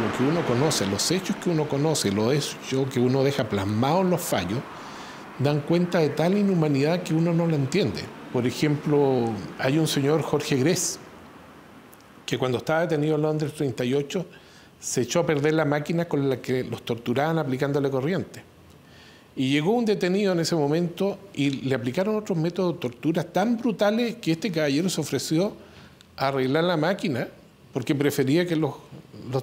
lo que uno conoce, los hechos que uno conoce, los hechos que uno deja plasmados en los fallos, dan cuenta de tal inhumanidad que uno no la entiende. Por ejemplo, hay un señor, Jorge Gress, que cuando estaba detenido en Londres 38, se echó a perder la máquina con la que los torturaban aplicándole corriente. Y llegó un detenido en ese momento y le aplicaron otros métodos de tortura tan brutales que este caballero se ofreció a arreglar la máquina porque prefería que los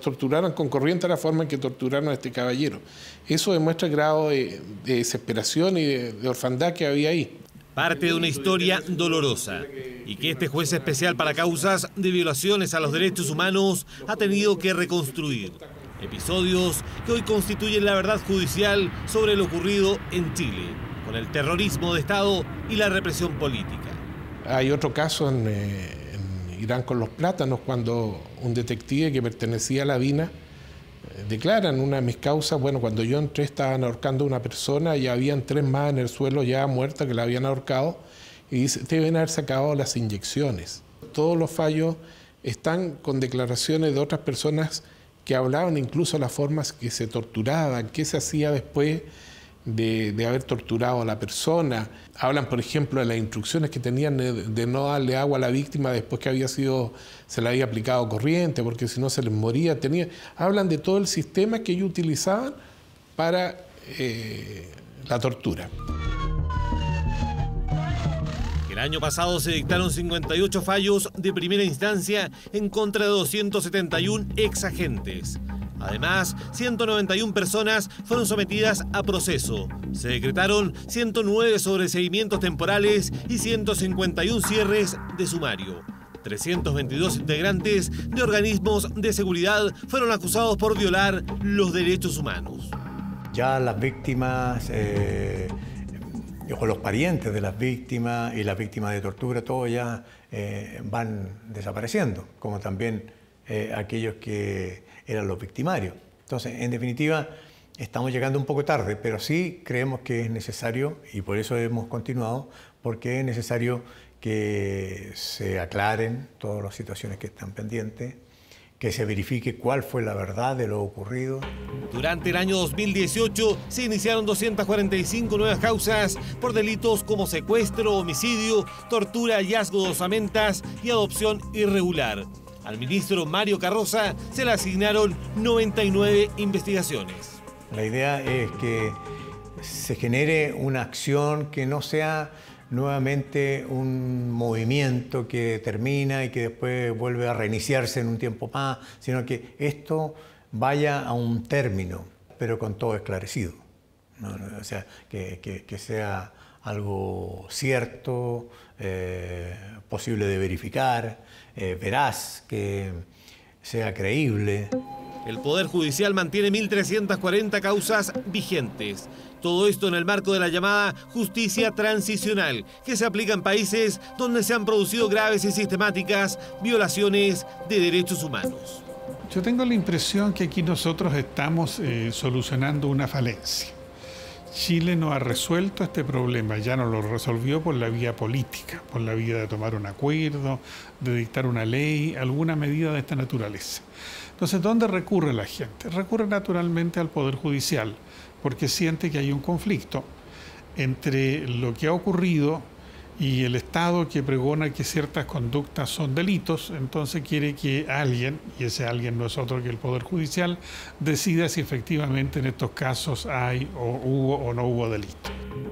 torturaran con corriente a la forma en que torturaron a este caballero. Eso demuestra el grado de desesperación y de orfandad que había ahí. Parte de una historia dolorosa y que este juez especial para causas de violaciones a los derechos humanos ha tenido que reconstruir. Episodios que hoy constituyen la verdad judicial sobre lo ocurrido en Chile, con el terrorismo de Estado y la represión política. Hay otro caso en Irán con los plátanos, cuando un detective que pertenecía a la DINA declara en una de mis causas, bueno, cuando yo entré estaban ahorcando a una persona y habían 3 más en el suelo ya muertas que la habían ahorcado, y dice, deben haber sacado las inyecciones. Todos los fallos están con declaraciones de otras personas que hablaban incluso de las formas que se torturaban, qué se hacía después de haber torturado a la persona. Hablan, por ejemplo, de las instrucciones que tenían de no darle agua a la víctima después que se le había aplicado corriente, porque si no se les moría. Hablan de todo el sistema que ellos utilizaban para la tortura. El año pasado se dictaron 58 fallos de primera instancia en contra de 271 exagentes. Además, 191 personas fueron sometidas a proceso. Se decretaron 109 sobreseimientos temporales y 151 cierres de sumario. 322 integrantes de organismos de seguridad fueron acusados por violar los derechos humanos. Ya las víctimas, o los parientes de las víctimas y las víctimas de tortura, todos ya van desapareciendo, como también aquellos que eran los victimarios. Entonces, en definitiva, estamos llegando un poco tarde, pero sí creemos que es necesario, y por eso hemos continuado, porque es necesario que se aclaren todas las situaciones que están pendientes, que se verifique cuál fue la verdad de lo ocurrido. Durante el año 2018 se iniciaron 245 nuevas causas por delitos como secuestro, homicidio, tortura, hallazgo de osamentas y adopción irregular. Al ministro Mario Carroza se le asignaron 99 investigaciones. La idea es que se genere una acción que no sea nuevamente un movimiento que termina y que después vuelve a reiniciarse en un tiempo más, sino que esto vaya a un término, pero con todo esclarecido. O sea, que sea algo cierto, posible de verificar, veraz, que sea creíble. El Poder Judicial mantiene 1.340 causas vigentes. Todo esto en el marco de la llamada justicia transicional, que se aplica en países donde se han producido graves y sistemáticas violaciones de derechos humanos. Yo tengo la impresión que aquí nosotros estamos solucionando una falencia. Chile no ha resuelto este problema, ya no lo resolvió por la vía política, por la vía de tomar un acuerdo, de dictar una ley, alguna medida de esta naturaleza. Entonces, ¿dónde recurre la gente? Recurre naturalmente al Poder Judicial, porque siente que hay un conflicto entre lo que ha ocurrido y el Estado que pregona que ciertas conductas son delitos, entonces quiere que alguien, y ese alguien no es otro que el Poder Judicial, decida si efectivamente en estos casos hay o hubo o no hubo delito.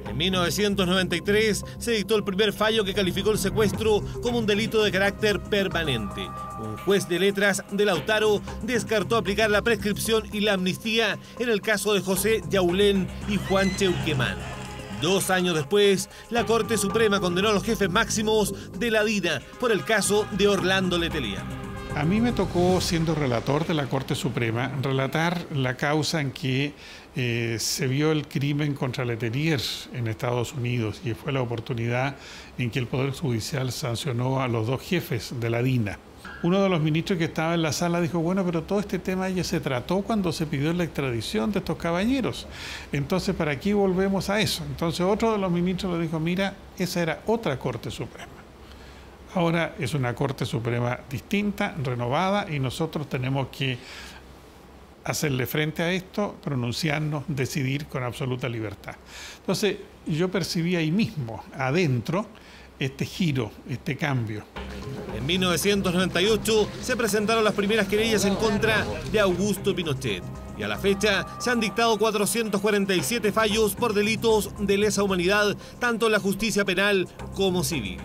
En 1993 se dictó el primer fallo que calificó el secuestro como un delito de carácter permanente. Un juez de letras de Lautaro descartó aplicar la prescripción y la amnistía en el caso de José Yaulén y Juan Cheuquemán. 2 años después, la Corte Suprema condenó a los jefes máximos de la DINA por el caso de Orlando Letelier. A mí me tocó, siendo relator de la Corte Suprema, relatar la causa en que se vio el crimen contra Letelier en Estados Unidos, y fue la oportunidad en que el Poder Judicial sancionó a los 2 jefes de la DINA. Uno de los ministros que estaba en la sala dijo, bueno, pero todo este tema ya se trató cuando se pidió la extradición de estos caballeros. Entonces, ¿para qué volvemos a eso? Entonces, otro de los ministros le dijo, mira, esa era otra Corte Suprema. Ahora es una Corte Suprema distinta, renovada, y nosotros tenemos que hacerle frente a esto, pronunciarnos, decidir con absoluta libertad. Entonces, yo percibí ahí mismo, adentro, este giro, este cambio. En 1998 se presentaron las primeras querellas en contra de Augusto Pinochet y a la fecha se han dictado 447 fallos por delitos de lesa humanidad, tanto en la justicia penal como civil.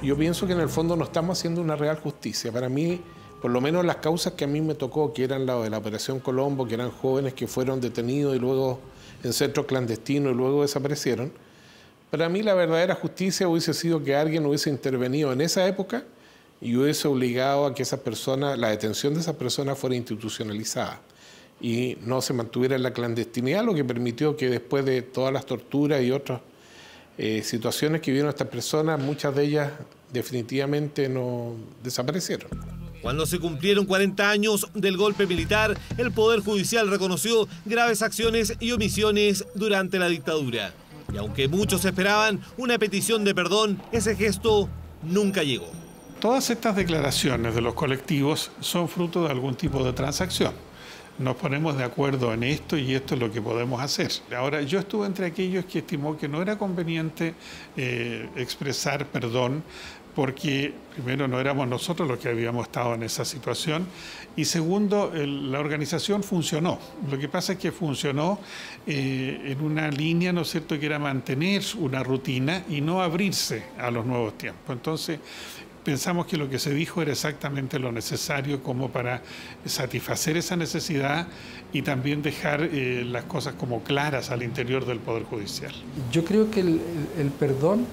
Yo pienso que en el fondo no estamos haciendo una real justicia. Para mí, por lo menos las causas que a mí me tocó, que eran la de la Operación Colombo, que eran jóvenes que fueron detenidos y luego en centros clandestinos y luego desaparecieron, para mí la verdadera justicia hubiese sido que alguien hubiese intervenido en esa época y hubiese obligado a que esas personas, la detención de esas personas fuera institucionalizada y no se mantuviera en la clandestinidad, lo que permitió que después de todas las torturas y otras situaciones que vivieron estas personas, muchas de ellas definitivamente no desaparecieron. Cuando se cumplieron 40 años del golpe militar, el Poder Judicial reconoció graves acciones y omisiones durante la dictadura. Y aunque muchos esperaban una petición de perdón, ese gesto nunca llegó. Todas estas declaraciones de los colectivos son fruto de algún tipo de transacción. Nos ponemos de acuerdo en esto y esto es lo que podemos hacer. Ahora, yo estuve entre aquellos que estimó que no era conveniente expresar perdón porque, primero, no éramos nosotros los que habíamos estado en esa situación y, segundo, la organización funcionó. Lo que pasa es que funcionó en una línea, ¿no es cierto?, que era mantener una rutina y no abrirse a los nuevos tiempos. Entonces, pensamos que lo que se dijo era exactamente lo necesario como para satisfacer esa necesidad y también dejar las cosas como claras al interior del Poder Judicial. Yo creo que el perdón,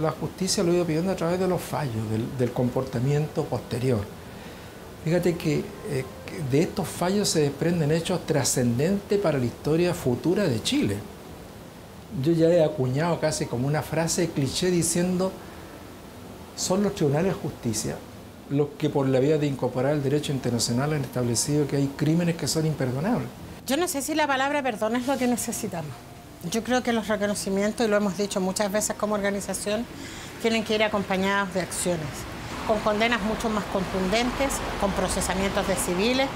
la justicia lo ha ido pidiendo a través de los fallos, del comportamiento posterior. Fíjate que de estos fallos se desprenden hechos trascendentes para la historia futura de Chile. Yo ya he acuñado casi como una frase cliché diciendo: son los tribunales de justicia los que por la vía de incorporar el derecho internacional han establecido que hay crímenes que son imperdonables. Yo no sé si la palabra perdón es lo que necesitamos. Yo creo que los reconocimientos, y lo hemos dicho muchas veces como organización, tienen que ir acompañados de acciones, con condenas mucho más contundentes, con procesamientos de civiles,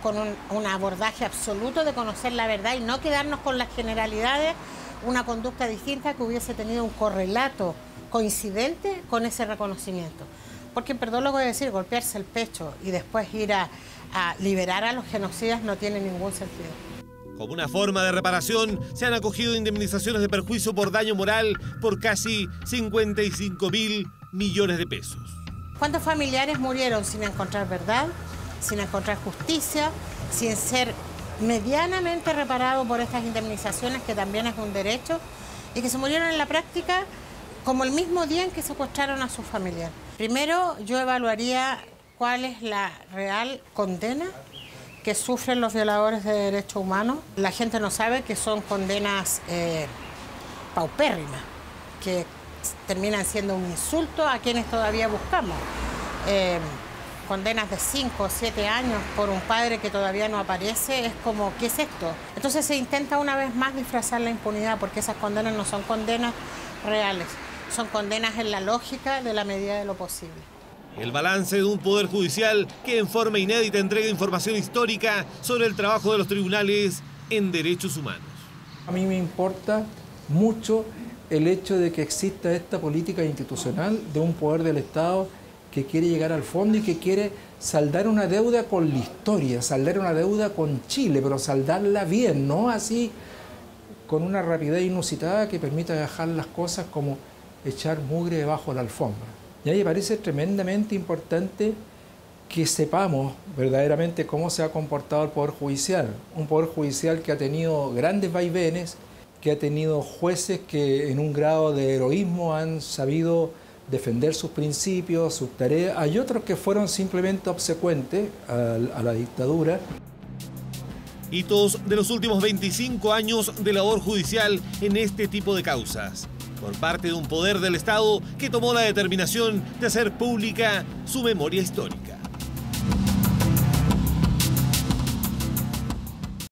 con un abordaje absoluto de conocer la verdad y no quedarnos con las generalidades, una conducta distinta que hubiese tenido un correlato coincidente con ese reconocimiento. Porque en perdón, lo voy a decir, golpearse el pecho y después ir a liberar a los genocidas no tiene ningún sentido. Como una forma de reparación, se han acogido indemnizaciones de perjuicio por daño moral por casi 55.000 millones de pesos. ¿Cuántos familiares murieron sin encontrar verdad, sin encontrar justicia, sin ser medianamente reparados por estas indemnizaciones, que también es un derecho, y que se murieron en la práctica como el mismo día en que secuestraron a sus familiares? Primero, yo evaluaría cuál es la real condena que sufren los violadores de derechos humanos. La gente no sabe que son condenas paupérrimas, que terminan siendo un insulto a quienes todavía buscamos. Condenas de 5 o 7 años por un padre que todavía no aparece, es como, ¿qué es esto? Entonces se intenta una vez más disfrazar la impunidad, porque esas condenas no son condenas reales, son condenas en la lógica de la medida de lo posible. El balance de un Poder Judicial que en forma inédita entrega información histórica sobre el trabajo de los tribunales en derechos humanos. A mí me importa mucho el hecho de que exista esta política institucional de un poder del Estado que quiere llegar al fondo y que quiere saldar una deuda con la historia, saldar una deuda con Chile, pero saldarla bien, no así con una rapidez inusitada que permita dejar las cosas como echar mugre debajo de la alfombra. Y a mí me parece tremendamente importante que sepamos verdaderamente cómo se ha comportado el Poder Judicial. Un Poder Judicial que ha tenido grandes vaivenes, que ha tenido jueces que en un grado de heroísmo han sabido defender sus principios, sus tareas. Hay otros que fueron simplemente obsecuentes a la dictadura. Hitos de los últimos 25 años de labor judicial en este tipo de causas, por parte de un poder del Estado que tomó la determinación de hacer pública su memoria histórica.